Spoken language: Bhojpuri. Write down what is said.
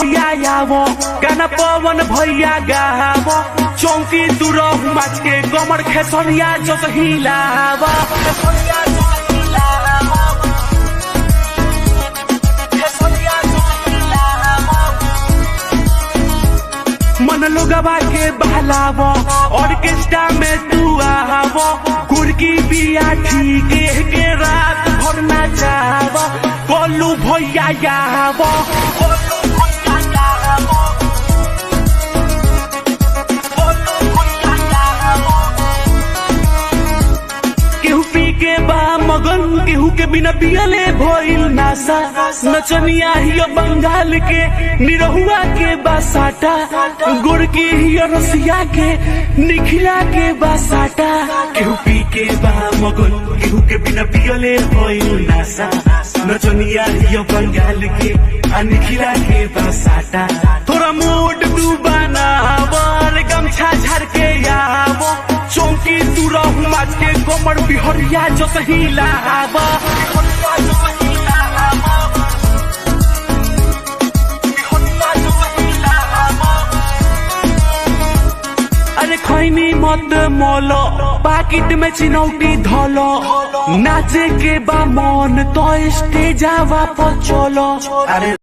भैया आवो गाना पवन भैया गावो चौकी दूर माच के कमर खेसरिया जो हिलावा मन लोगवा के बहलावो ऑर्केस्ट्रा में तू आवो कुर्की बिया ठीक के रात भर नाचावो कोलू भैया आवो केहू पी के बा मगन केहू के बिना पियले भइल नासा नचनिया हियो बंगाल के निरहुआ के बासाटा गुड़की हियो रसिया के निखिला के बासाटा केहू पी के बा मगन केहू के बिना पियले भइल नासा नचनिया हियो बंगाल के निखिला के बासाटा थोड़ा मूड डूबाना वर गमछा झर के आवो चौकी दूर माच के कमर बिहरिया जो हिलावा अरे खैनी मत मोलो पाकिट में चिनौटी धोलो नाचे के बा मन तो स्टेज पर चलो अरे